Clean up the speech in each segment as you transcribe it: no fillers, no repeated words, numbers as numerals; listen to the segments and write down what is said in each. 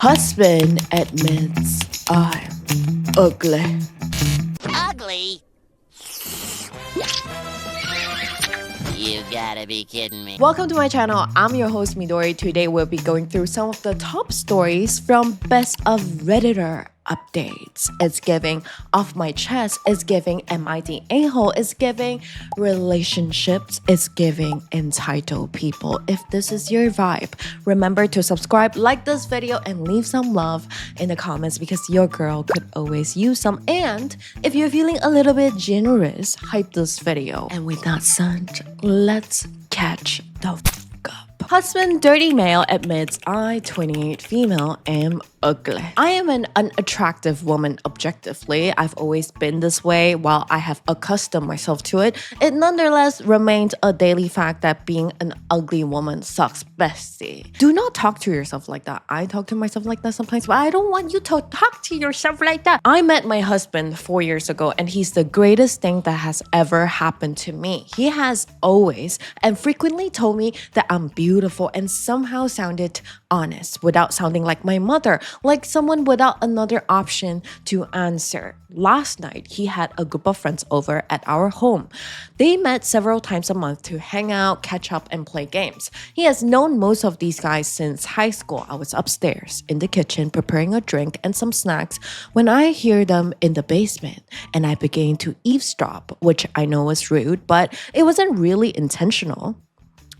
Husband admits I'm ugly. Ugly? You gotta be kidding me. Welcome to my channel. I'm your host Midori. Today we'll be going through some of the top stories from Best of Redditor updates. It's giving off my chest, it's giving MIT a-hole, it's giving relationships, it's giving entitled people. If this is your vibe, remember to subscribe, like this video, and leave some love in the comments because your girl could always use some. And if you're feeling a little bit generous, hype this video. And with that said, let's catch the f up. Husband dirty male admits I, 28 female, am ugly. I am an unattractive woman objectively. I've always been this way. While I have accustomed myself to it, it nonetheless remains a daily fact that being an ugly woman sucks, bestie. Do not talk to yourself like that. I talk to myself like that sometimes, but I don't want you to talk to yourself like that. I met my husband 4 years ago, and he's the greatest thing that has ever happened to me. He has always and frequently told me that I'm beautiful and somehow sounded honest without sounding like my mother, like someone without another option to answer. Last night, he had a group of friends over at our home. They met several times a month to hang out, catch up, and play games. He has known most of these guys since high school. I was upstairs in the kitchen preparing a drink and some snacks when I hear them in the basement, and I began to eavesdrop, which I know was rude, but it wasn't really intentional.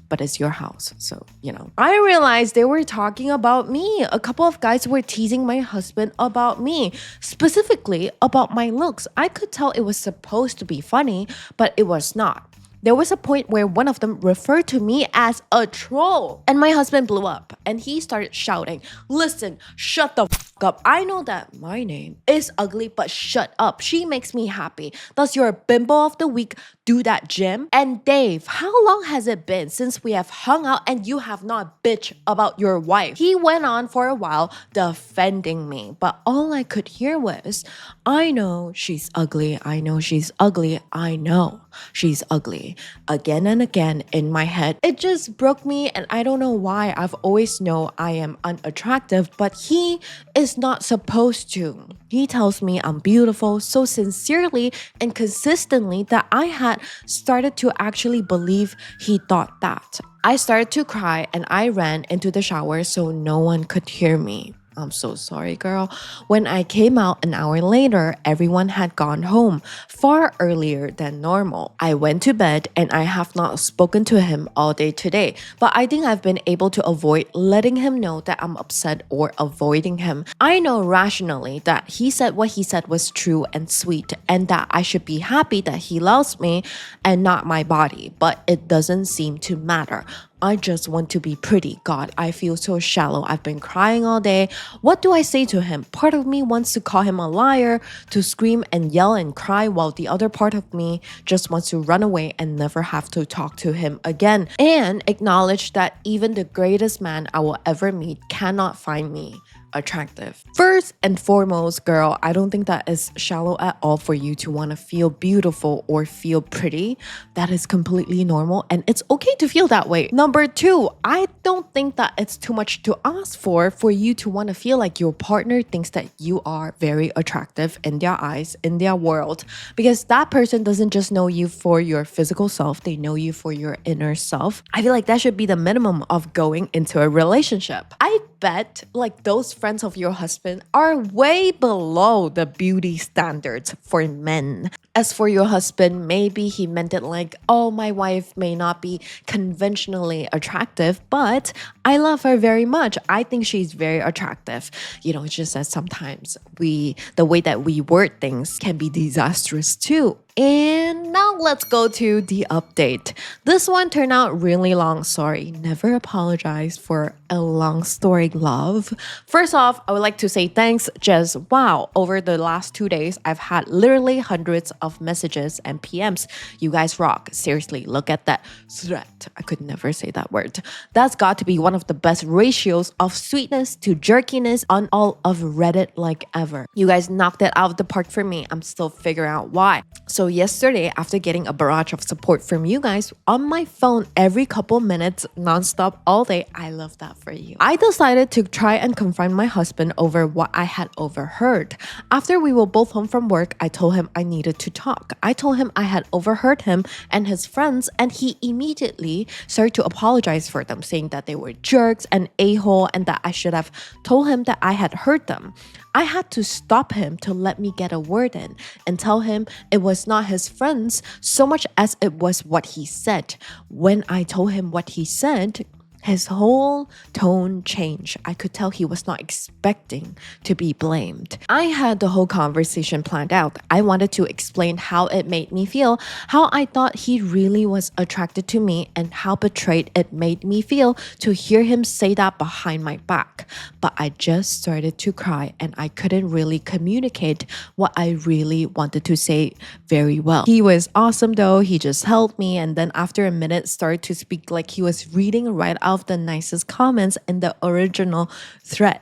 But it's your house, so, you know. I realized they were talking about me. A couple of guys were teasing my husband about me, specifically about my looks. I could tell it was supposed to be funny, but it was not. There was a point where one of them referred to me as a troll, and my husband blew up, and he started shouting, "Listen, shut the f up. I know that my name is ugly, but shut up. She makes me happy. Does your bimbo of the week do that, Jim? And Dave, how long has it been since we have hung out and you have not bitched about your wife?" He went on for a while defending me, but all I could hear was, "I know she's ugly. I know she's ugly. I know she's ugly," again and again in my head. It just broke me, and I don't know why. I've always known I am unattractive, but he is not supposed to. He tells me I'm beautiful so sincerely and consistently that I had started to actually believe he thought that. I started to cry and I ran into the shower so no one could hear me. I'm so sorry, girl. When I came out an hour later, everyone had gone home far earlier than normal. I went to bed and I have not spoken to him all day today, but I think I've been able to avoid letting him know that I'm upset or avoiding him. I know rationally that he said what he said was true and sweet, and that I should be happy that he loves me and not my body, but it doesn't seem to matter. I just want to be pretty. God, I feel so shallow. I've been crying all day. What do I say to him? Part of me wants to call him a liar, to scream and yell and cry, while the other part of me just wants to run away and never have to talk to him again, and acknowledge that even the greatest man I will ever meet cannot find me attractive. First and foremost, girl, I don't think that is shallow at all for you to want to feel beautiful or feel pretty. That is completely normal, and it's okay to feel that way. Number two, I don't think that it's too much to ask for you to want to feel like your partner thinks that you are very attractive in their eyes, in their world, because that person doesn't just know you for your physical self, they know you for your inner self. I feel like that should be the minimum of going into a relationship. I bet like those friends of your husband are way below the beauty standards for men. As for your husband, maybe he meant it like, "Oh, my wife may not be conventionally attractive, but I love her very much. I think she's very attractive." You know, it's just that sometimes the way that we word things can be disastrous too. And now let's go to the update. This one turned out really long. Sorry, never apologize for a long story, love. First off, I would like to say thanks. Just wow, over the last 2 days, I've had literally hundreds of messages and PMs. You guys rock. Seriously, look at that thread. I could never say that word. That's got to be one of the best ratios of sweetness to jerkiness on all of Reddit like ever. You guys knocked it out of the park for me. I'm still figuring out why. So yesterday, after getting a barrage of support from you guys on my phone every couple minutes, nonstop, all day. I love that for you. I decided to try and confront my husband over what I had overheard. After we were both home from work, I told him I needed to talk. I told him I had overheard him and his friends, and he immediately started to apologize for them, saying that they were jerks and a-hole and that I should have told him that I had heard them. I had to stop him to let me get a word in and tell him it was not his friends so much as it was what he said. When I told him what he said, his whole tone changed. I could tell he was not expecting to be blamed. I had the whole conversation planned out. I wanted to explain how it made me feel, how I thought he really was attracted to me, and how betrayed it made me feel to hear him say that behind my back. But I just started to cry and I couldn't really communicate what I really wanted to say very well. He was awesome though. He just held me, and then after a minute started to speak like he was reading right out of the nicest comments in the original thread,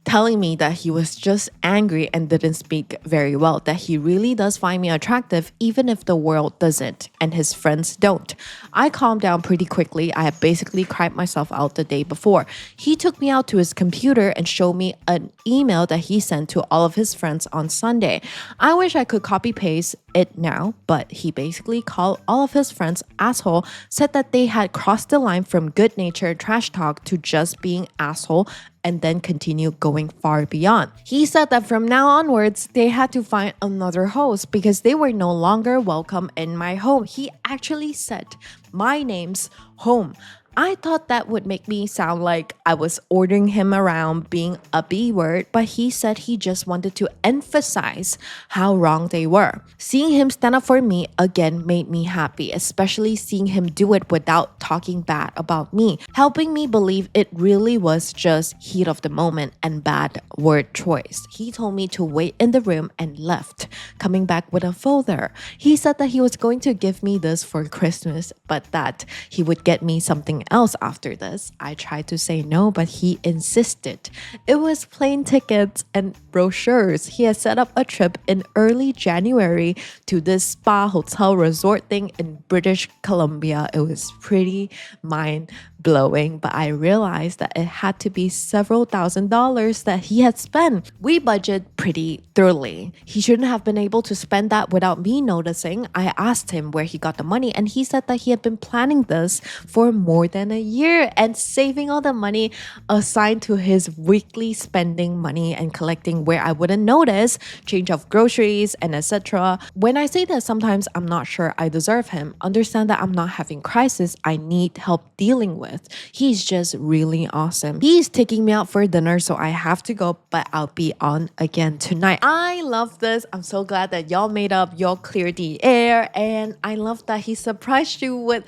telling me that he was just angry and didn't speak very well, that he really does find me attractive even if the world doesn't and his friends don't. I calmed down pretty quickly. I had basically cried myself out the day before. He took me out to his computer and showed me an email that he sent to all of his friends on Sunday. I wish I could copy paste it now, but he basically called all of his friends asshole, said that they had crossed the line from good natured trash talk to just being asshole, and then continue going far beyond. He said that from now onwards, they had to find another host because they were no longer welcome in my home. He actually said, "My name's home." I thought that would make me sound like I was ordering him around being a B word, but he said he just wanted to emphasize how wrong they were. Seeing him stand up for me again made me happy, especially seeing him do it without talking bad about me, helping me believe it really was just heat of the moment and bad word choice. He told me to wait in the room and left, coming back with a folder. He said that he was going to give me this for Christmas, but that he would get me something else after this. I tried to say no, but he insisted. It was plane tickets and brochures. He had set up a trip in early January to this spa hotel resort thing in British Columbia. It was pretty mind-blowing, but I realized that it had to be several $1,000s that he had spent. We budgeted pretty thoroughly. He shouldn't have been able to spend that without me noticing. I asked him where he got the money, and he said that he had been planning this for more than a year and saving all the money assigned to his weekly spending money and collecting where I wouldn't notice, change of groceries and etc. When I say that sometimes I'm not sure I deserve him, understand that I'm not having crisis I need help dealing with. He's just really awesome. He's taking me out for dinner, so I have to go, but I'll be on again tonight. I love this. I'm so glad that y'all made up, y'all cleared the air, and I love that he surprised you with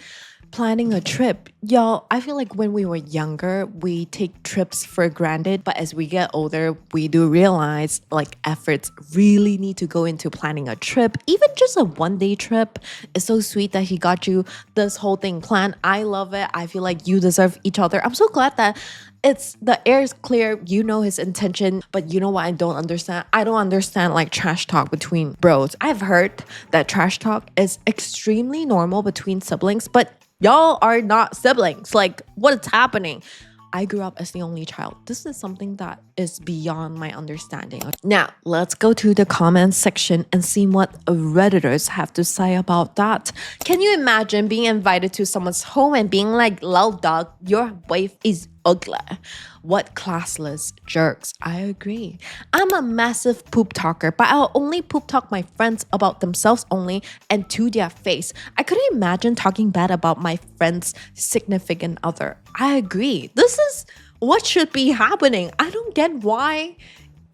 planning a trip. Y'all, I feel like when we were younger, we take trips for granted, but as we get older, we do realize like efforts really need to go into planning a trip. Even just a one-day trip. It's so sweet that he got you this whole thing planned. I love it. I feel like you deserve each other. I'm so glad that the air is clear. You know his intention, but you know what I don't understand? I don't understand like trash talk between bros. I've heard that trash talk is extremely normal between siblings, but y'all are not siblings. Like, what is happening? I grew up as the only child. This is something that is beyond my understanding. Now, let's go to the comments section and see what Redditors have to say about that. Can you imagine being invited to someone's home and being like, "Lol dog, your wife is ugly"? What classless jerks. I agree. I'm a massive poop talker, but I'll only poop talk my friends about themselves only and to their face. I couldn't imagine talking bad about my friend's significant other. I agree. This is what should be happening. I don't get why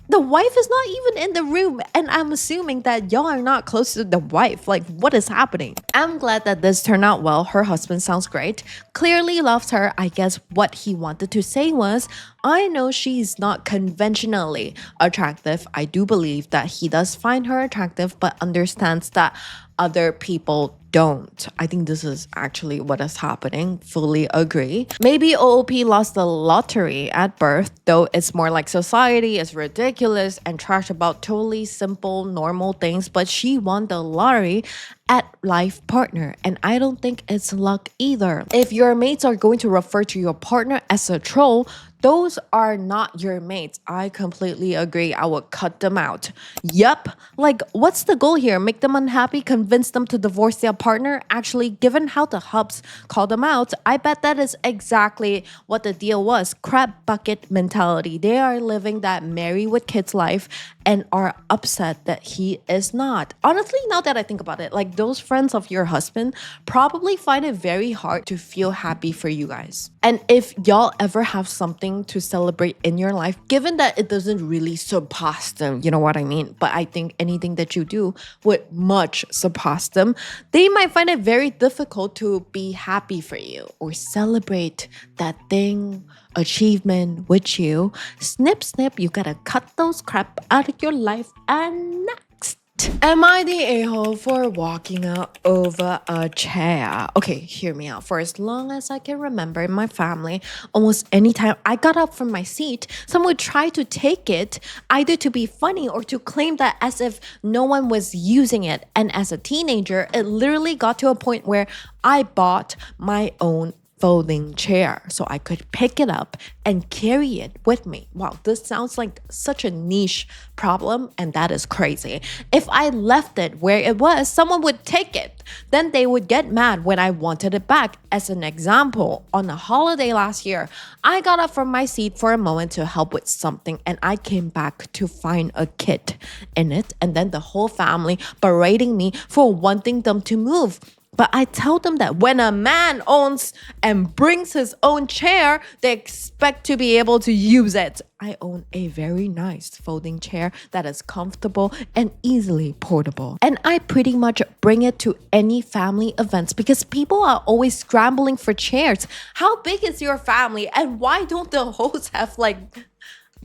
the wife is not even in the room, and I'm assuming that y'all are not close to the wife. Like, what is happening? I'm glad that this turned out well. Her husband sounds great. Clearly loves her. I guess what he wanted to say was, I know she's not conventionally attractive. I do believe that he does find her attractive, but understands that other people don't. I think this is actually what is happening. Fully agree. Maybe OOP lost the lottery at birth, though it's more like society is ridiculous and trash about totally simple, normal things, but she won the lottery at life partner, and I don't think it's luck either. If your mates are going to refer to your partner as a troll, those are not your mates. I completely agree. I would cut them out. Yup. Like, what's the goal here? Make them unhappy? Convince them to divorce their partner? Actually, given how the hubs call them out, I bet that is exactly what the deal was. Crab bucket mentality. They are living that marry with kids life and are upset that he is not. Honestly, now that I think about it, like those friends of your husband probably find it very hard to feel happy for you guys. And if y'all ever have something to celebrate in your life, given that it doesn't really surpass them, you know what I mean? But I think anything that you do would much surpass them, they might find it very difficult to be happy for you or celebrate that thing, achievement with you. Snip, snip, you gotta cut those crap out of your life. And next, am I the a-hole for walking out over a chair? Okay, hear me out. For as long as I can remember in my family, almost anytime I got up from my seat, someone would try to take it, either to be funny or to claim that as if no one was using it. And as a teenager, it literally got to a point where I bought my own folding chair so I could pick it up and carry it with me. Wow, this sounds like such a niche problem, and that is crazy. If I left it where it was, someone would take it. Then they would get mad when I wanted it back. As an example, on a holiday last year, I got up from my seat for a moment to help with something, and I came back to find a kit in it, and then the whole family berating me for wanting them to move. But I tell them that when a man owns and brings his own chair, they expect to be able to use it. I own a very nice folding chair that is comfortable and easily portable. And I pretty much bring it to any family events because people are always scrambling for chairs. How big is your family? And why don't the hosts have like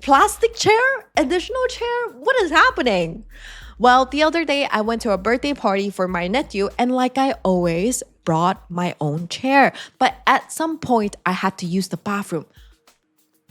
plastic chair, additional chair? What is happening? Well, the other day I went to a birthday party for my nephew, and like I always, brought my own chair. But at some point, I had to use the bathroom.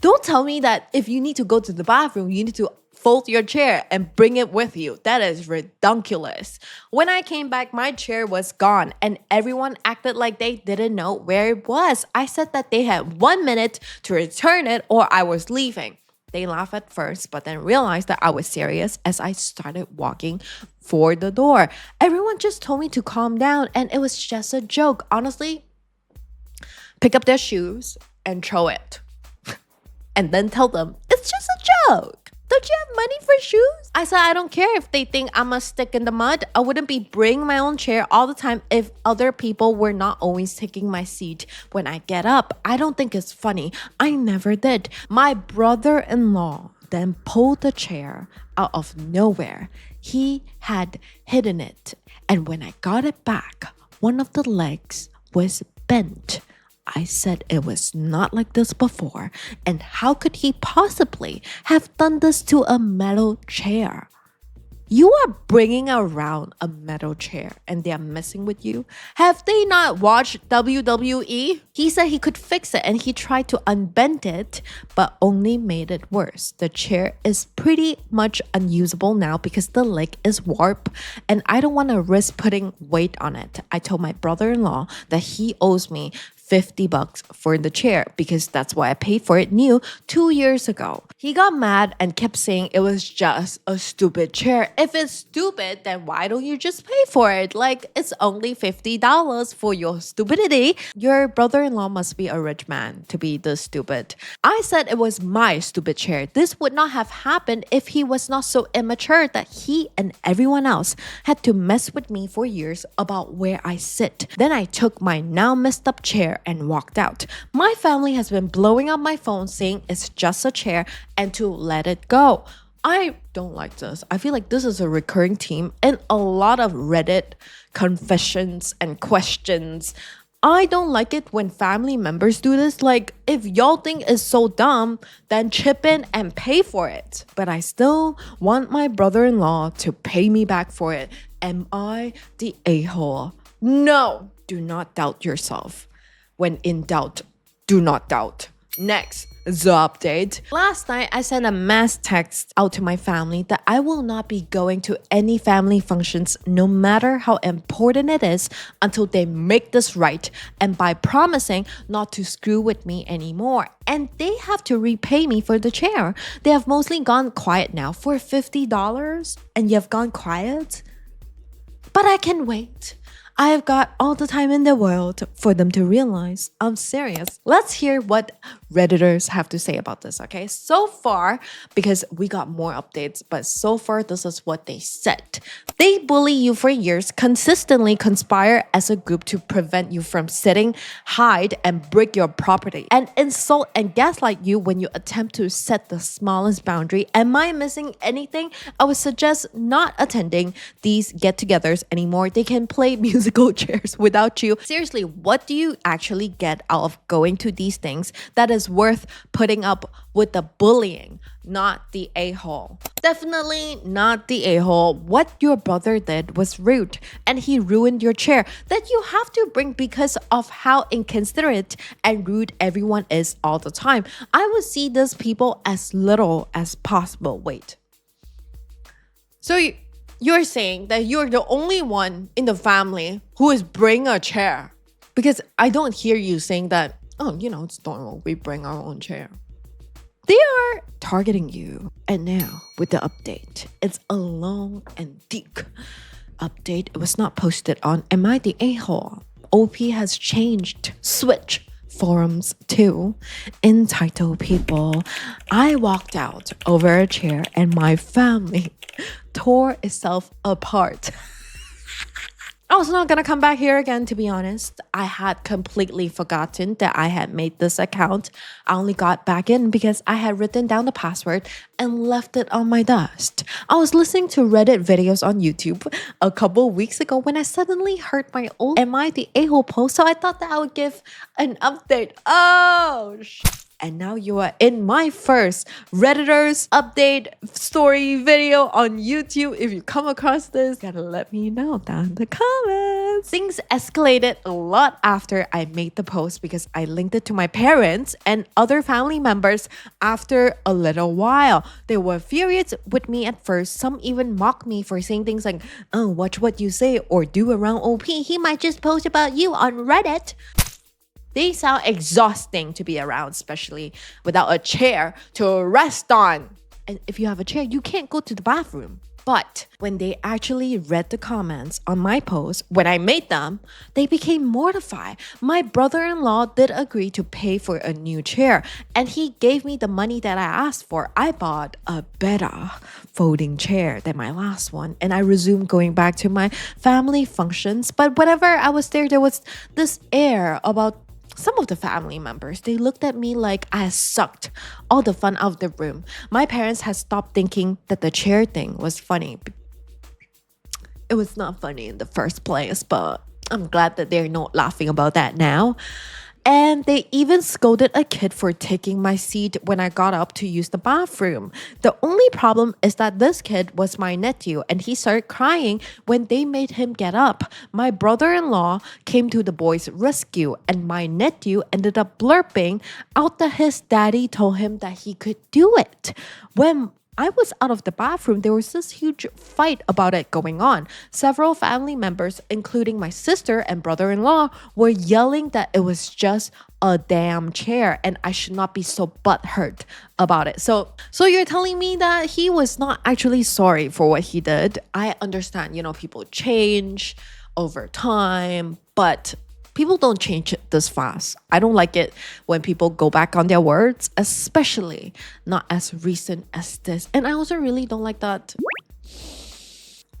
Don't tell me that if you need to go to the bathroom, you need to fold your chair and bring it with you. That is ridiculous. When I came back, my chair was gone, and everyone acted like they didn't know where it was. I said that they had 1 minute to return it or I was leaving. They laughed at first, but then realized that I was serious as I started walking for the door. Everyone just told me to calm down, and it was just a joke. Honestly, pick up their shoes and throw it. And then tell them, it's just a joke. Don't you have money for shoes? I said, I don't care if they think I'm a stick in the mud. I wouldn't be bringing my own chair all the time if other people were not always taking my seat when I get up. I don't think it's funny. I never did. My brother-in-law then pulled the chair out of nowhere. He had hidden it. And when I got it back, one of the legs was bent. I said it was not like this before, and how could he possibly have done this to a metal chair? You are bringing around a metal chair and they are messing with you? Have they not watched WWE? He said he could fix it and he tried to unbend it, but only made it worse. The chair is pretty much unusable now because the leg is warped and I don't want to risk putting weight on it. I told my brother-in-law that he owes me $50 for the chair because that's why I paid for it new 2 years ago. He got mad and kept saying it was just a stupid chair. If it's stupid, then why don't you just pay for it? Like, it's only $50 for your stupidity. Your brother-in-law must be a rich man to be this stupid. I said it was my stupid chair. This would not have happened if he was not so immature that he and everyone else had to mess with me for years about where I sit. Then I took my now messed up chair and walked out. My family has been blowing up my phone saying it's just a chair and to let it go. I don't like this. I feel like this is a recurring theme in a lot of Reddit confessions and questions. I don't like it when family members do this. Like, if y'all think it's so dumb, then chip in and pay for it. But I still want my brother-in-law to pay me back for it. Am I the a-hole No, do not doubt yourself. When in doubt, do not doubt. Next, the update. Last night, I sent a mass text out to my family that I will not be going to any family functions, no matter how important it is, until they make this right, and by promising not to screw with me anymore. And they have to repay me for the chair. They have mostly gone quiet now for $50, and you've gone quiet? But I can wait. I have got all the time in the world for them to realize I'm serious. Let's hear what Redditors have to say about this, okay? So far, because we got more updates, but so far, this is what they said. They bully you for years, consistently conspire as a group to prevent you from sitting, hide, and break your property, and insult and gaslight you when you attempt to set the smallest boundary. Am I missing anything? I would suggest not attending these get-togethers anymore. They can play musical chairs without you. Seriously, what do you actually get out of going to these things that is worth putting up with the bullying, not the a-hole? Definitely not the a-hole. What your brother did was rude, and he ruined your chair that you have to bring because of how inconsiderate and rude everyone is all the time. I would see these people as little as possible. Wait. So you're saying that you're the only one in the family who is bringing a chair? Because I don't hear you saying that, oh, it's normal, we bring our own chair. They are targeting you. And now, with the update, it's a long and deep update. It was not posted on Am I the A-hole? OP has changed, switch forums too. Entitled people, I walked out over a chair and my family tore itself apart. I was not gonna come back here again, to be honest. I had completely forgotten that I had made this account. I only got back in because I had written down the password and left it on my desk. I was listening to Reddit videos on YouTube a couple weeks ago when I suddenly heard my old Am I the A-hole post, so I thought that I would give an update. And now you are in my first Redditors update story video on YouTube. If you come across this, you gotta let me know down in the comments. Things escalated a lot after I made the post because I linked it to my parents and other family members after a little while. They were furious with me at first. Some even mocked me for saying things like, oh, watch what you say or do around OP. He might just post about you on Reddit. They sound exhausting to be around, especially without a chair to rest on. And if you have a chair, you can't go to the bathroom. But when they actually read the comments on my post, when I made them, they became mortified. My brother-in-law did agree to pay for a new chair, and he gave me the money that I asked for. I bought a better folding chair than my last one, and I resumed going back to my family functions. But whenever I was there was this air about some of the family members. They looked at me like I had sucked all the fun out of the room. My parents had stopped thinking that the chair thing was funny. It was not funny in the first place, but I'm glad that they're not laughing about that now. And they even scolded a kid for taking my seat when I got up to use the bathroom. The only problem is that this kid was my nephew and he started crying when they made him get up. My brother-in-law came to the boy's rescue and my nephew ended up blurping out that his daddy told him that he could do it. When I was out of the bathroom, there was this huge fight about it going on. Several family members, including my sister and brother-in-law, were yelling that it was just a damn chair and I should not be so butthurt about it. So you're telling me that he was not actually sorry for what he did. I understand, people change over time, but people don't change it this fast. I don't like it when people go back on their words, especially not as recent as this. And I also really don't like that.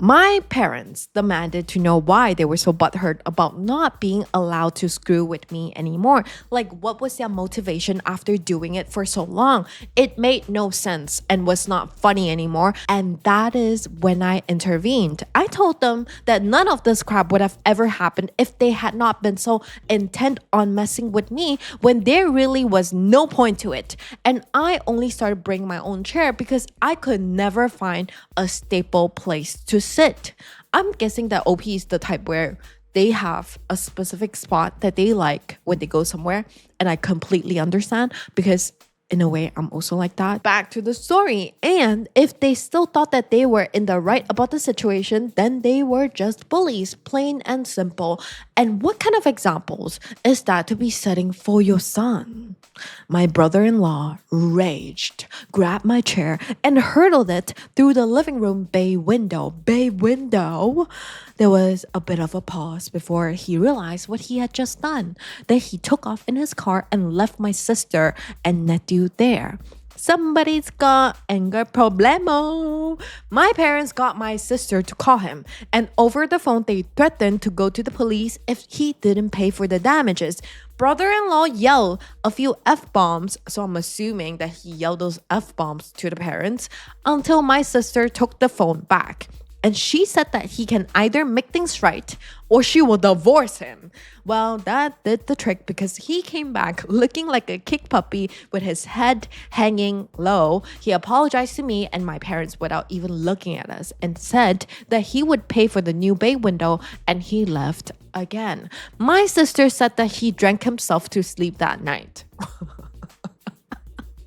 My parents demanded to know why they were so butthurt about not being allowed to screw with me anymore. Like, what was their motivation after doing it for so long? It made no sense and was not funny anymore. And that is when I intervened. I told them that none of this crap would have ever happened if they had not been so intent on messing with me when there really was no point to it. And I only started bringing my own chair because I could never find a staple place to sit. I'm guessing that OP is the type where they have a specific spot that they like when they go somewhere. And I completely understand because in a way, I'm also like that. Back to the story. And if they still thought that they were in the right about the situation, then they were just bullies, plain and simple. And what kind of examples is that to be setting for your son? My brother-in-law raged, grabbed my chair, and hurled it through the living room bay window. Bay window? There was a bit of a pause before he realized what he had just done. Then he took off in his car and left my sister and nephew there. Somebody's got anger problemo. My parents got my sister to call him, and over the phone they threatened to go to the police if he didn't pay for the damages. Brother-in-law yelled a few F-bombs, so I'm assuming that he yelled those F-bombs to the parents, until my sister took the phone back. And she said that he can either make things right or she will divorce him. Well, that did the trick because he came back looking like a kick puppy with his head hanging low. He apologized to me and my parents without even looking at us and said that he would pay for the new bay window, and he left again. My sister said that he drank himself to sleep that night.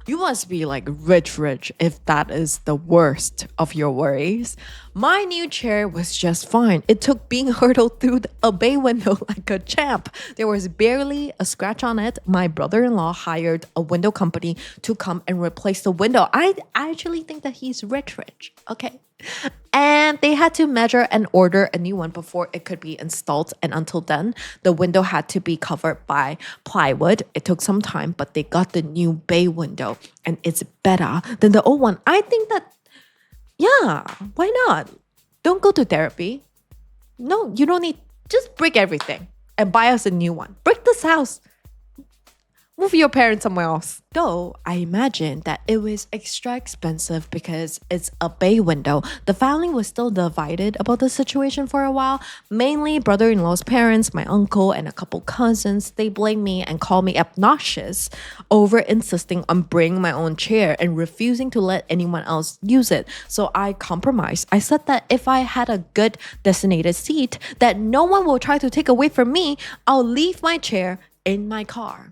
You must be like rich if that is the worst of your worries. My new chair was just fine. It took being hurtled through a bay window like a champ. There was barely a scratch on it. My brother-in-law hired a window company to come and replace the window. I actually think that he's rich, okay? And they had to measure and order a new one before it could be installed. And until then, the window had to be covered by plywood. It took some time, but they got the new bay window and it's better than the old one. I think that, yeah, why not? Don't go to therapy. No, you don't need, just break everything and buy us a new one. Break this house. Move your parents somewhere else. Though I imagine that it was extra expensive because it's a bay window. The family was still divided about the situation for a while. Mainly brother-in-law's parents, my uncle, and a couple cousins. They blamed me and called me obnoxious over insisting on bringing my own chair and refusing to let anyone else use it. So I compromised. I said that if I had a good designated seat that no one will try to take away from me, I'll leave my chair in my car.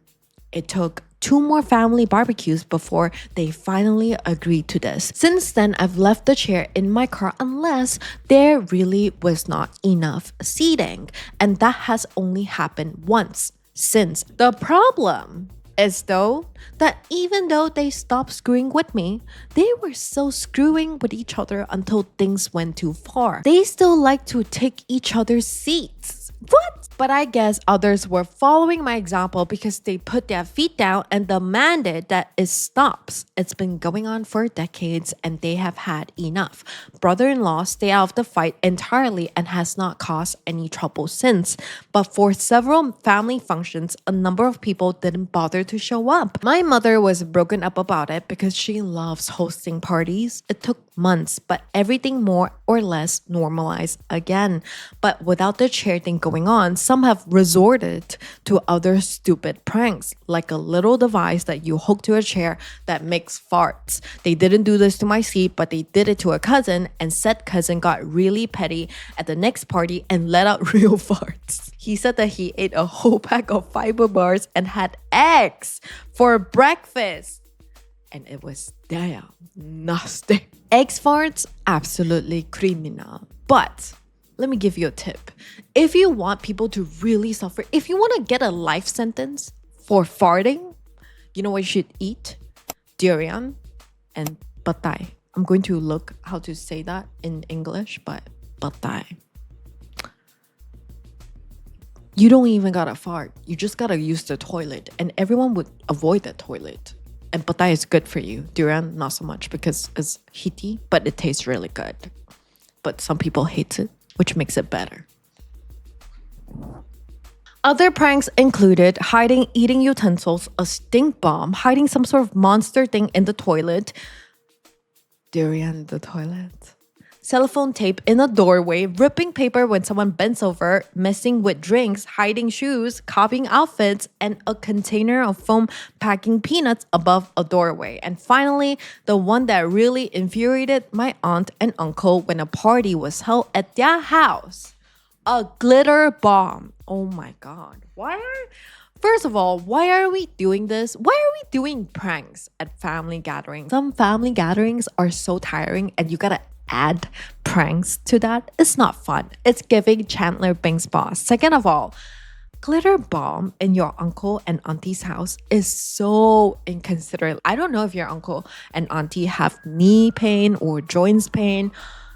It took 2 more family barbecues before they finally agreed to this. Since then, I've left the chair in my car unless there really was not enough seating. And that has only happened once since. The problem is though that even though they stopped screwing with me, they were still screwing with each other until things went too far. They still like to take each other's seats. What? But I guess others were following my example because they put their feet down and demanded that it stops. It's been going on for decades and they have had enough. Brother-in-law stayed out of the fight entirely and has not caused any trouble since. But for several family functions, a number of people didn't bother to show up. My mother was broken up about it because she loves hosting parties. It took months, but everything more or less normalized again. But without the chair thing going on, some have resorted to other stupid pranks, like a little device that you hook to a chair that makes farts. They didn't do this to my seat, but they did it to a cousin, and said cousin got really petty at the next party and let out real farts. He said that he ate a whole pack of fiber bars and had eggs for breakfast. And it was damn nasty. Eggs farts, absolutely criminal. But let me give you a tip. If you want people to really suffer, if you want to get a life sentence for farting, you know what you should eat? Durian and patay. I'm going to look how to say that in English, but patay. You don't even gotta fart. You just gotta use the toilet, and everyone would avoid the toilet. And patay is good for you. Durian, not so much because it's heaty, but it tastes really good. But some people hate it, which makes it better. Other pranks included hiding eating utensils, a stink bomb, hiding some sort of monster thing in the toilet, durian in the toilet, cellophane tape in a doorway, ripping paper when someone bends over, messing with drinks, hiding shoes, copying outfits, and a container of foam packing peanuts above a doorway. And finally, the one that really infuriated my aunt and uncle when a party was held at their house. A glitter bomb. Oh my god. First of all, why are we doing this? Why are we doing pranks at family gatherings? Some family gatherings are so tiring and you gotta add pranks to that. It's not fun. It's giving Chandler Bing's boss. Second of all, glitter bomb in your uncle and auntie's house is so inconsiderate. I don't know if your uncle and auntie have knee pain or joints pain.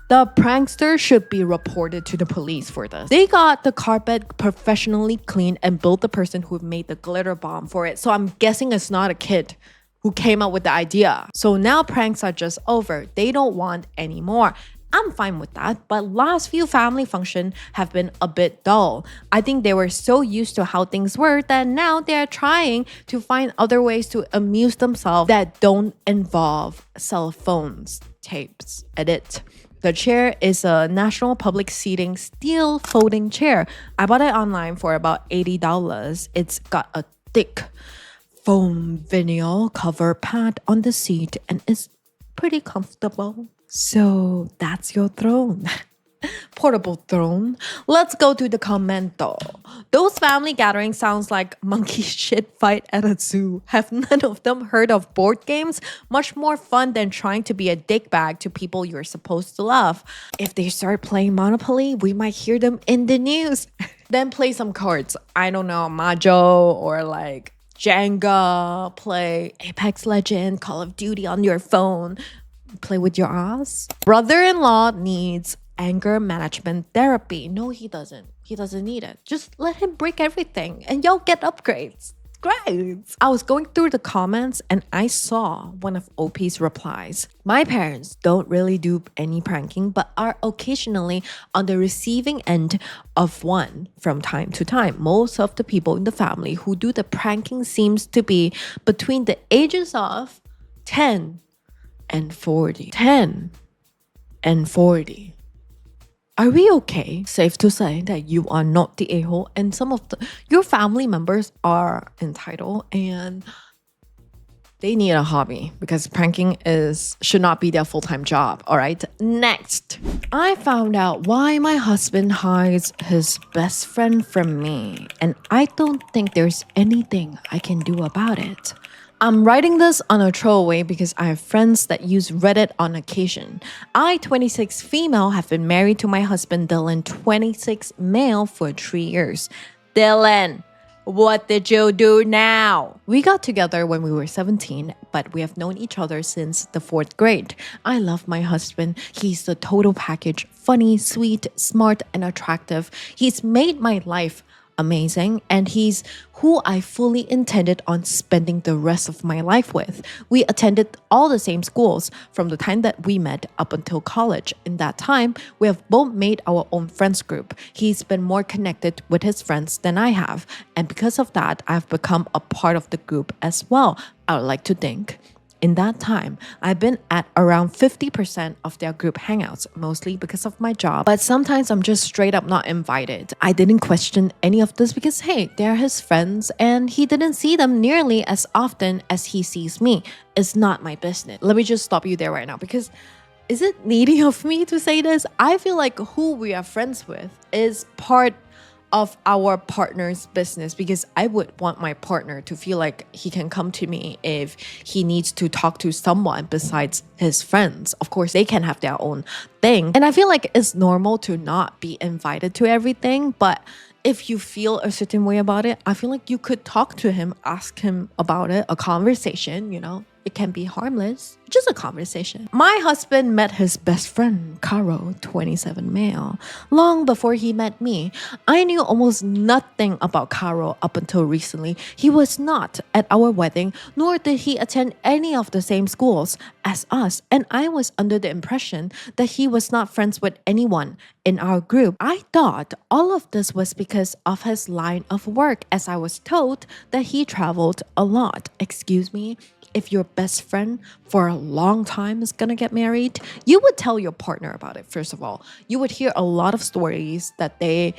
The prankster should be reported to the police for this. They got the carpet professionally cleaned and billed the person who made the glitter bomb for it. So I'm guessing it's not a kid who came up with the idea. So now pranks are just over. They don't want any more. I'm fine with that, but last few family functions have been a bit dull. I think they were so used to how things were that now they're trying to find other ways to amuse themselves that don't involve cell phones, tapes, edit. The chair is a National Public Seating steel folding chair. I bought it online for about $80. It's got a thick foam vinyl cover pad on the seat and it's pretty comfortable. So that's your throne. Portable throne. Let's go to the comment though. Those family gatherings sounds like monkey shit fight at a zoo. Have none of them heard of board games? Much more fun than trying to be a dickbag to people you're supposed to love. If they start playing Monopoly, we might hear them in the news. Then play some cards. I don't know, Mahjong or like Jenga, play Apex Legend, Call of Duty on your phone. Play with your ass. Brother-in-law needs anger management therapy. No, he doesn't. He doesn't need it. Just let him break everything and you'll get upgrades. Great. I was going through the comments and I saw one of OP's replies. My parents don't really do any pranking but are occasionally on the receiving end of one from time to time. Most of the people in the family who do the pranking seems to be between the ages of 10 and 40. 10 and 40. Are we okay? Safe to say that you are not the a-hole and some of your family members are entitled and they need a hobby because pranking should not be their full-time job, all right? Next, I found out why my husband hides his best friend from me and I don't think there's anything I can do about it. I'm writing this on a throwaway because I have friends that use Reddit on occasion. I, 26 female, have been married to my husband Dylan, 26 male, for 3 years. Dylan, what did you do now? We got together when we were 17, but we have known each other since the 4th grade. I love my husband. He's the total package. Funny, sweet, smart, and attractive. He's made my life amazing and he's who I fully intended on spending the rest of my life with. We attended all the same schools from the time that we met up until college. In that time, we have both made our own friends group. He's been more connected with his friends than I have, and because of that, I've become a part of the group as well, I would like to think. In that time, I've been at around 50% of their group hangouts, mostly because of my job. But sometimes I'm just straight up not invited. I didn't question any of this because, hey, they're his friends and he didn't see them nearly as often as he sees me. It's not my business. Let me just stop you there right now because is it needy of me to say this? I feel like who we are friends with is part of our partner's business because I would want my partner to feel like he can come to me if he needs to talk to someone besides his friends. Of course, they can have their own thing. And I feel like it's normal to not be invited to everything, but if you feel a certain way about it, I feel like you could talk to him, ask him about it, a conversation, you know. It can be harmless, just a conversation. My husband met his best friend, Caro, 27 male, long before he met me. I knew almost nothing about Caro up until recently. He was not at our wedding, nor did he attend any of the same schools as us, and I was under the impression that he was not friends with anyone in our group. I thought all of this was because of his line of work, as I was told that he traveled a lot. Excuse me? If your best friend for a long time is gonna get married, you would tell your partner about it, first of all. You would hear a lot of stories that the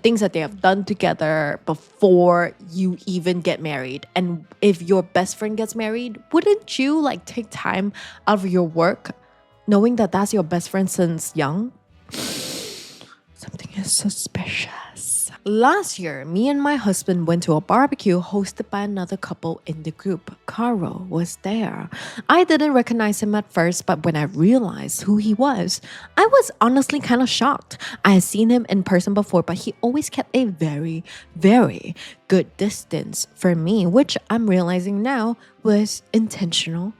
things that they have done together before you even get married. And if your best friend gets married, wouldn't you like take time out of your work knowing that that's your best friend since young? Something is suspicious. Last year, me and my husband went to a barbecue hosted by another couple in the group. Caro was there. I didn't recognize him at first, but when I realized who he was, I was honestly kind of shocked. I had seen him in person before, but he always kept a very, very good distance from me, which I'm realizing now was intentional.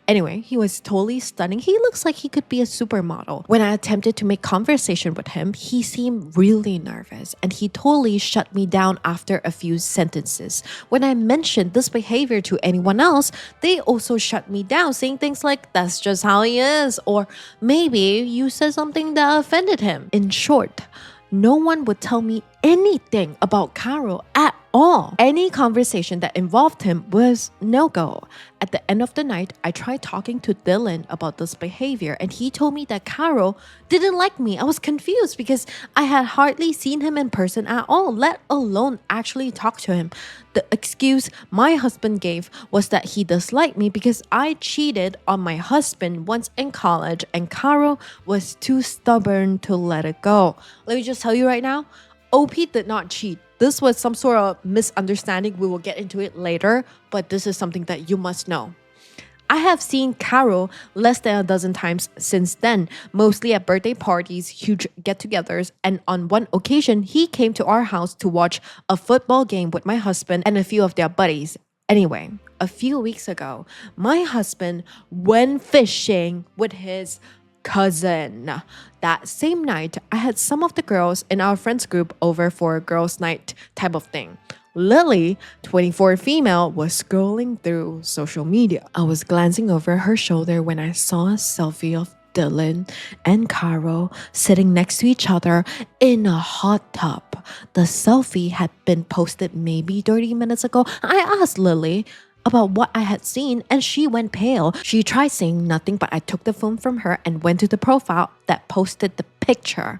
Anyway, he was totally stunning. He looks like he could be a supermodel. When I attempted to make conversation with him, he seemed really nervous and he totally shut me down after a few sentences. When I mentioned this behavior to anyone else, they also shut me down, saying things like, "That's just how he is," or "Maybe you said something that offended him." In short, no one would tell me anything about Caro at all. Any conversation that involved him was no-go. At the end of the night, I tried talking to Dylan about this behavior and he told me that Caro didn't like me. I was confused because I had hardly seen him in person at all, let alone actually talk to him. The excuse my husband gave was that he disliked me because I cheated on my husband once in college and Caro was too stubborn to let it go. Let me just tell you right now, OP did not cheat. This was some sort of misunderstanding. We will get into it later, but this is something that you must know. I have seen Caro less than a dozen times since then, mostly at birthday parties, huge get-togethers, and on one occasion, he came to our house to watch a football game with my husband and a few of their buddies. Anyway, a few weeks ago, my husband went fishing with his cousin. That same night, I had some of the girls in our friends group over for a girls' night type of thing. Lily, 24 female, was scrolling through social media. I was glancing over her shoulder when I saw a selfie of Dylan and Caro sitting next to each other in a hot tub. The selfie had been posted maybe 30 minutes ago. I asked Lily about what I had seen and she went pale. She tried saying nothing, but I took the phone from her and went to the profile that posted the picture.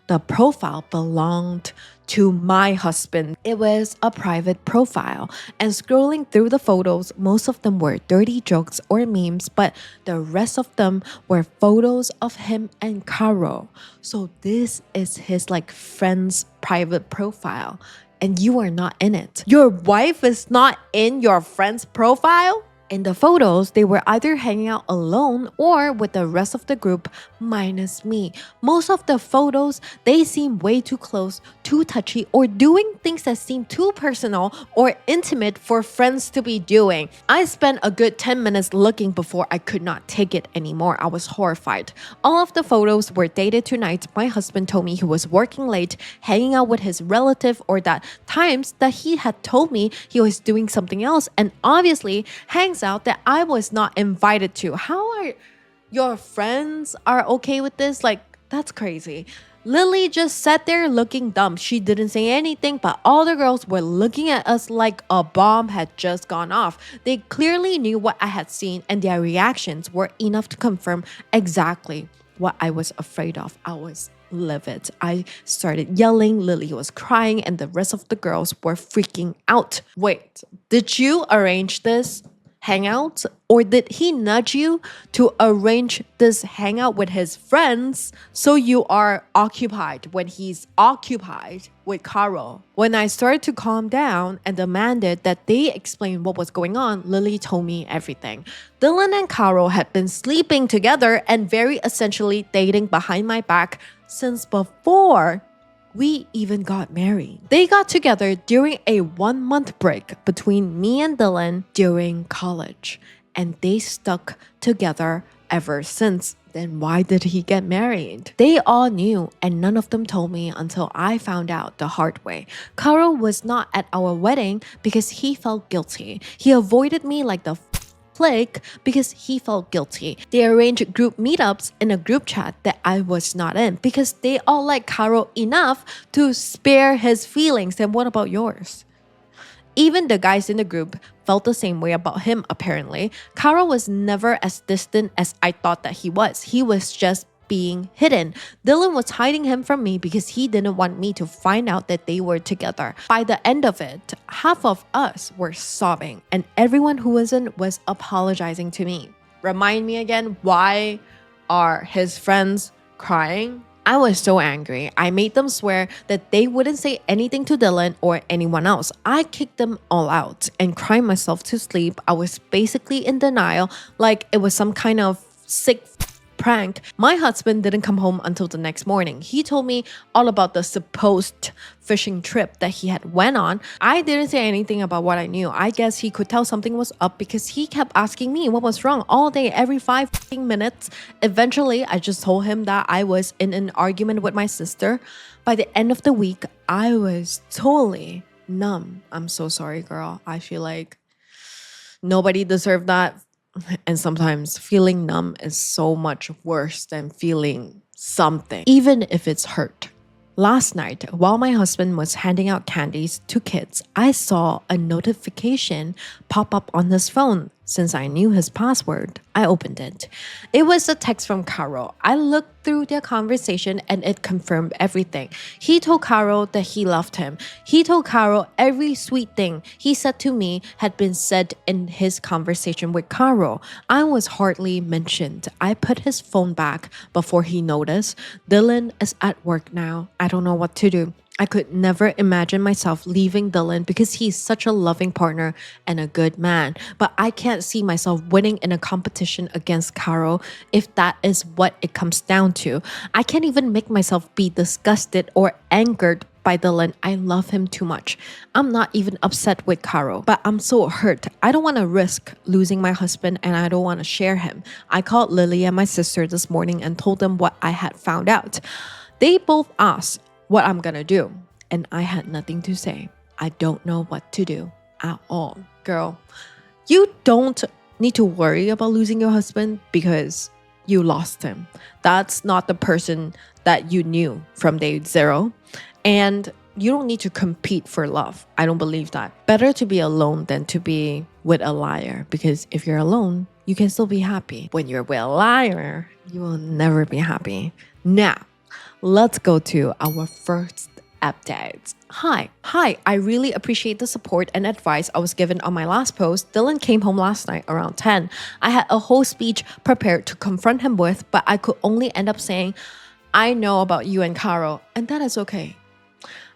The profile belonged to my husband. It was a private profile, and scrolling through the photos, most of them were dirty jokes or memes, but the rest of them were photos of him and Caro. So this is his friend's private profile. And you are not in it. Your wife is not in your friend's profile? In the photos, they were either hanging out alone or with the rest of the group minus me. Most of the photos, they seem way too close, too touchy, or doing things that seem too personal or intimate for friends to be doing. I spent a good 10 minutes looking before I could not take it anymore. I was horrified. All of the photos were dated to nights my husband told me he was working late, hanging out with his relative, or that times that he had told me he was doing something else, and obviously hangs out that I was not invited to. How are your friends are okay with this? That's crazy. Lily just sat there looking dumb. She didn't say anything, but all the girls were looking at us like a bomb had just gone off. They clearly knew what I had seen, and their reactions were enough to confirm exactly what I was afraid of. I was livid. I started yelling, Lily was crying, and the rest of the girls were freaking out. Wait, did you arrange this hangout, or did he nudge you to arrange this hangout with his friends so you are occupied when he's occupied with Caro? When I started to calm down and demanded that they explain what was going on, Lily told me everything. Dylan and Caro had been sleeping together and very essentially dating behind my back since before we even got married. They got together during a 1-month break between me and Dylan during college, and they stuck together ever since. Then why did he get married? They all knew, and none of them told me until I found out the hard way. Caro was not at our wedding because he felt guilty. He avoided me like the because he felt guilty. They arranged group meetups in a group chat that I was not in because they all like Caro enough to spare his feelings. And what about yours? Even the guys in the group felt the same way about him, apparently. Caro was never as distant as I thought that he was. He was just being hidden. Dylan was hiding him from me because he didn't want me to find out that they were together. By the end of it, half of us were sobbing, and everyone who wasn't was apologizing to me. Remind me again, why are his friends crying? I was so angry. I made them swear that they wouldn't say anything to Dylan or anyone else. I kicked them all out and cried myself to sleep. I was basically in denial, like it was some kind of sick prank. My husband didn't come home until the next morning. He told me all about the supposed fishing trip that he had went on. I didn't say anything about what I knew. I guess he could tell something was up because he kept asking me what was wrong all day, every 5 minutes. Eventually, I just told him that I was in an argument with my sister. By the end of the week, I was totally numb. I'm so sorry, girl. I feel like nobody deserved that. And sometimes feeling numb is so much worse than feeling something, even if it's hurt. Last night, while my husband was handing out candies to kids, I saw a notification pop up on his phone. Since I knew his password, I opened it. It was a text from Carol. I looked through their conversation and it confirmed everything. He told Carol that he loved him. He told Carol every sweet thing he said to me had been said in his conversation with Carol. I was hardly mentioned. I put his phone back before he noticed. Dylan is at work now. I don't know what to do. I could never imagine myself leaving Dylan because he's such a loving partner and a good man. But I can't see myself winning in a competition against Carol if that is what it comes down to. I can't even make myself be disgusted or angered by Dylan. I love him too much. I'm not even upset with Carol, but I'm so hurt. I don't want to risk losing my husband and I don't want to share him. I called Lily and my sister this morning and told them what I had found out. They both asked what I'm gonna do, and I had nothing to say. I don't know what to do at all. Girl, you don't need to worry about losing your husband because you lost him. That's not the person that you knew from day zero, and you don't need to compete for love. I don't believe that. Better to be alone than to be with a liar, because if you're alone, you can still be happy. When you're with a liar, you will never be happy. Now, let's go to our first update. Hi, I really appreciate the support and advice I was given on my last post. Dylan came home last night around 10. I had a whole speech prepared to confront him with, but I could only end up saying, I know about you and Carol, and that is okay.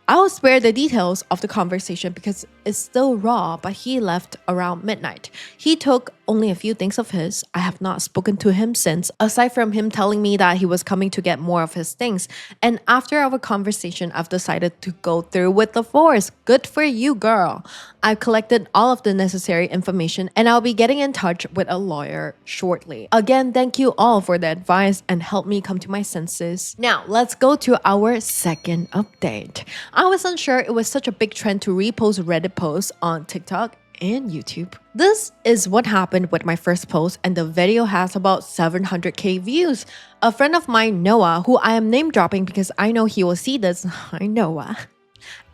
I'll spare the details of the conversation because it's still raw, but he left around midnight. He took only a few things of his. I have not spoken to him since, aside from him telling me that he was coming to get more of his things. And after our conversation, I've decided to go through with the force. Good for you, girl. I've collected all of the necessary information and I'll be getting in touch with a lawyer shortly. Again, thank you all for the advice and help me come to my senses. Now, let's go to our second update. I was unsure it was such a big trend to repost Reddit posts on TikTok and YouTube. This is what happened with my first post, and the video has about 700k views. A friend of mine, Noah, who I am name dropping because I know he will see this, hi Noah,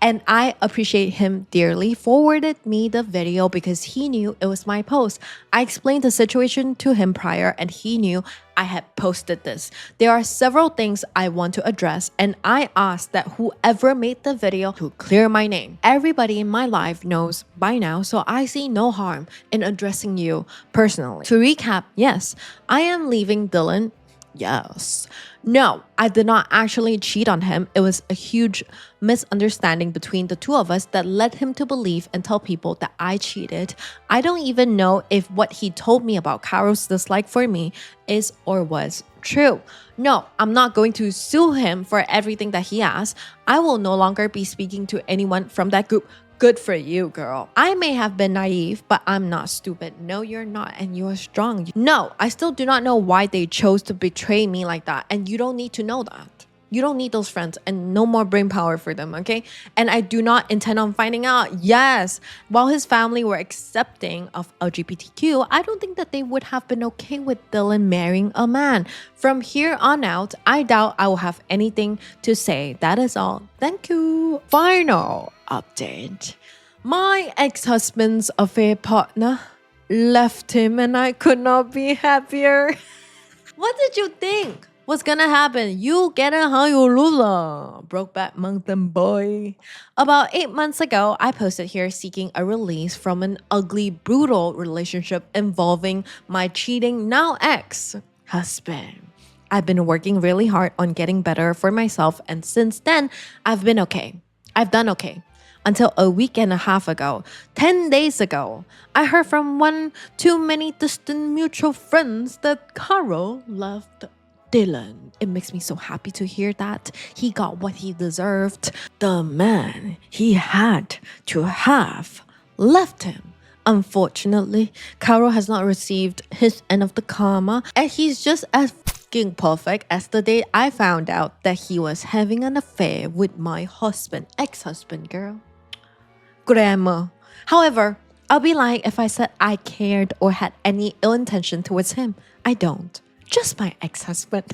and I appreciate him dearly, forwarded me the video because he knew it was my post. I explained the situation to him prior and he knew I had posted this. There are several things I want to address and I asked that whoever made the video to clear my name. Everybody in my life knows by now, so I see no harm in addressing you personally. To recap, yes, I am leaving Dylan. Yes. No, I did not actually cheat on him. It was a huge misunderstanding between the two of us that led him to believe and tell people that I cheated. I don't even know if what he told me about Carol's dislike for me is or was true. No, I'm not going to sue him for everything that he asked. I will no longer be speaking to anyone from that group. Good for you, girl. I may have been naive, but I'm not stupid. No, you're not, and you are strong. No, I still do not know why they chose to betray me like that, and you don't need to know that. You don't need those friends, and no more brain power for them, okay? And I do not intend on finding out. Yes, while his family were accepting of LGBTQ, I don't think that they would have been okay with Dylan marrying a man. From here on out, I doubt I will have anything to say. That is all. Thank you. Final update. My ex-husband's affair partner left him and I could not be happier. What did you think? What's gonna happen? You get it how you lose. Brokeback Mountain boy. About 8 months ago, I posted here seeking a release from an ugly, brutal relationship involving my cheating now ex-husband. I've been working really hard on getting better for myself, and since then, I've been okay. I've done okay. Until a week and a half ago, 10 days ago, I heard from one too many distant mutual friends that Carol left Dylan. It makes me so happy to hear that. He got what he deserved. The man he had to have left him. Unfortunately, Carol has not received his end of the karma, and he's just as fucking perfect as the day I found out that he was having an affair with my husband, ex-husband, girl. Grammar. However, I'll be lying if I said I cared or had any ill intention towards him. I don't. Just my ex-husband.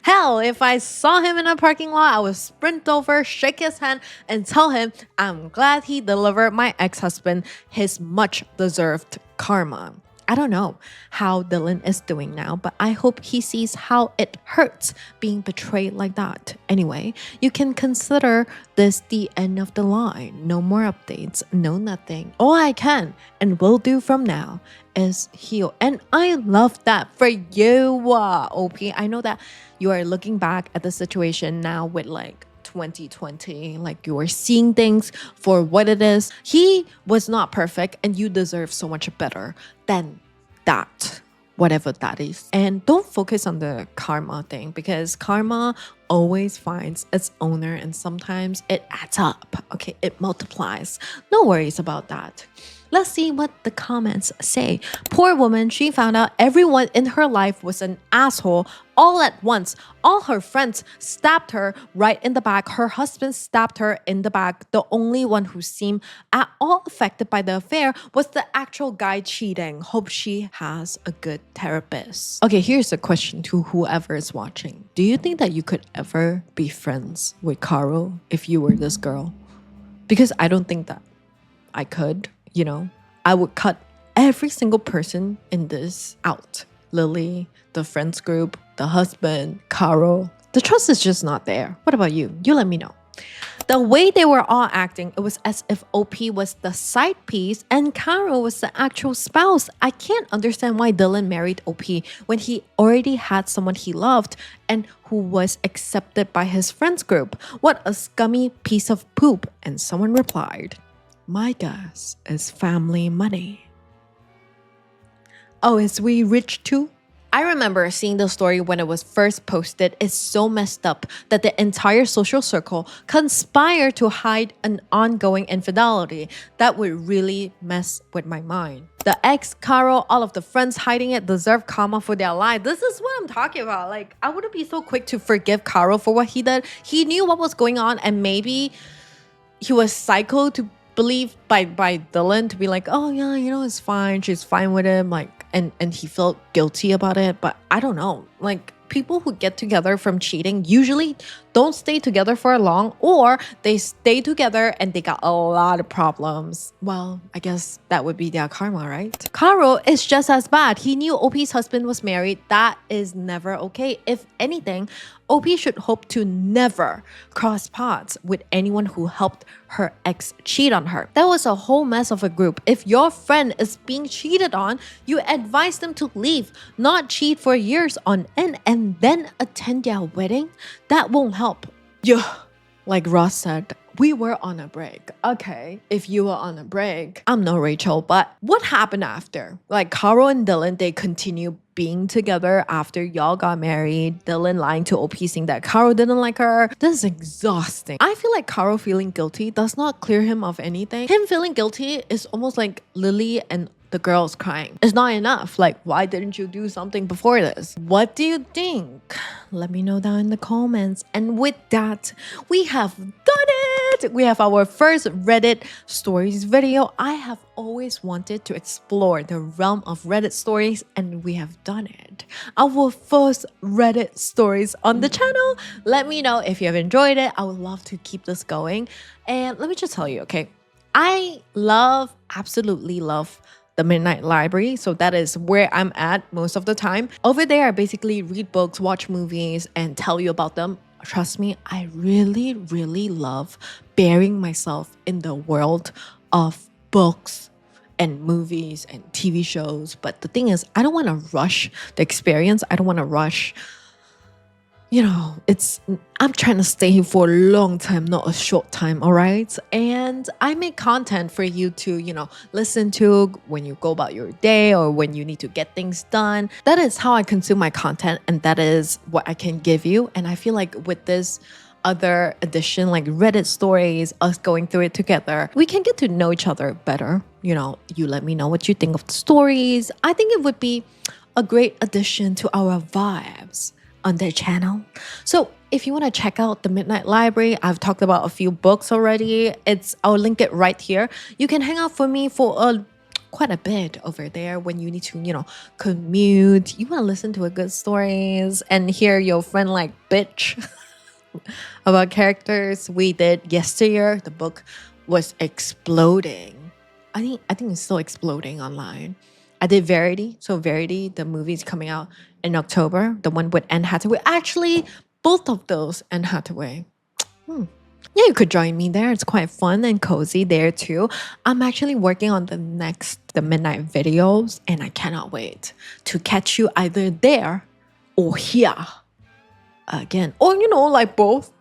Hell, if I saw him in a parking lot, I would sprint over, shake his hand, and tell him I'm glad he delivered my ex-husband his much-deserved karma. I don't know how Dylan is doing now, but I hope he sees how it hurts being betrayed like that. Anyway, you can consider this the end of the line. No more updates, no nothing. All I can and will do from now is heal. And I love that for you, OP. I know that you are looking back at the situation now with like 2020, like you are seeing things for what it is. He was not perfect and you deserve so much better than that, whatever that is. And don't focus on the karma thing, because karma always finds its owner and sometimes it adds up. Okay, it multiplies. No worries about that. Let's see what the comments say. Poor woman, she found out everyone in her life was an asshole all at once. All her friends stabbed her right in the back. Her husband stabbed her in the back. The only one who seemed at all affected by the affair was the actual guy cheating. Hope she has a good therapist. Okay, here's a question to whoever is watching. Do you think that you could ever be friends with Carol if you were this girl? Because I don't think that I could. You know, I would cut every single person in this out. Lily, the friends group, the husband, Carol. The trust is just not there. What about you? You let me know. The way they were all acting, it was as if OP was the side piece and Carol was the actual spouse. I can't understand why Dylan married OP when he already had someone he loved and who was accepted by his friends group. What a scummy piece of poop. And someone replied, my guess is family money. Oh, is we rich too? I remember seeing the story when it was first posted. It's so messed up that the entire social circle conspired to hide an ongoing infidelity. That would really mess with my mind. The ex, Carol, all of the friends hiding it deserve karma for their lie. This is what I'm talking about. Like, I wouldn't be so quick to forgive Carol for what he did. He knew what was going on and maybe he was psycho to believed by Dylan to be like, oh yeah, you know, it's fine, she's fine with him, like, and he felt guilty about it. But I don't know, like, people who get together from cheating usually don't stay together for long, or they stay together and they got a lot of problems. Well, I guess that would be their karma, right? Carl is just as bad. He knew OP's husband was married. That is never okay. If anything, OP should hope to never cross paths with anyone who helped her ex cheat on her. That was a whole mess of a group. If your friend is being cheated on, you advise them to leave, not cheat for years on end and then attend their wedding. That won't help. Yeah, like Ross said, we were on a break. Okay, if you were on a break, I'm no Rachel, but what happened after? Like Carol and Dylan, they continue being together after y'all got married. Dylan lying to OP saying that Carol didn't like her. This is exhausting. I feel like Carol feeling guilty does not clear him of anything. Him feeling guilty is almost like Lily and the girls crying. It's not enough. Like, why didn't you do something before this? What do you think? Let me know down in the comments. And with that, we have done it. We have our first Reddit stories video. I have always wanted to explore the realm of Reddit stories, and we have done it. Our first Reddit stories on the channel. Let me know if you have enjoyed it. I would love to keep this going. And let me just tell you, okay, I absolutely love the Midnight Library. So that is where I'm at most of the time. Over there, I basically read books, watch movies, and tell you about them. Trust me, I really, really love burying myself in the world of books and movies and TV shows. But the thing is, I don't want to rush the experience. I don't want to rush I'm trying to stay here for a long time, not a short time, all right? And I make content for you to, listen to when you go about your day or when you need to get things done. That is how I consume my content, and that is what I can give you. And I feel like with this other edition, like Reddit stories, us going through it together, we can get to know each other better. You let me know what you think of the stories. I think it would be a great addition to our vibes on their channel. So if you want to check out the Midnight Library, I've talked about a few books already. I'll link it right here. You can hang out for me for quite a bit over there when you need to, commute. You want to listen to a good stories and hear your friend like bitch about characters we did yesteryear. The book was exploding. I think it's still exploding online. I did Verity. So Verity, the movie's coming out in October. The one with Anne Hathaway. Actually, both of those Anne Hathaway. Yeah, you could join me there. It's quite fun and cozy there too. I'm actually working on the midnight videos, and I cannot wait to catch you either there or here again. Or, like both.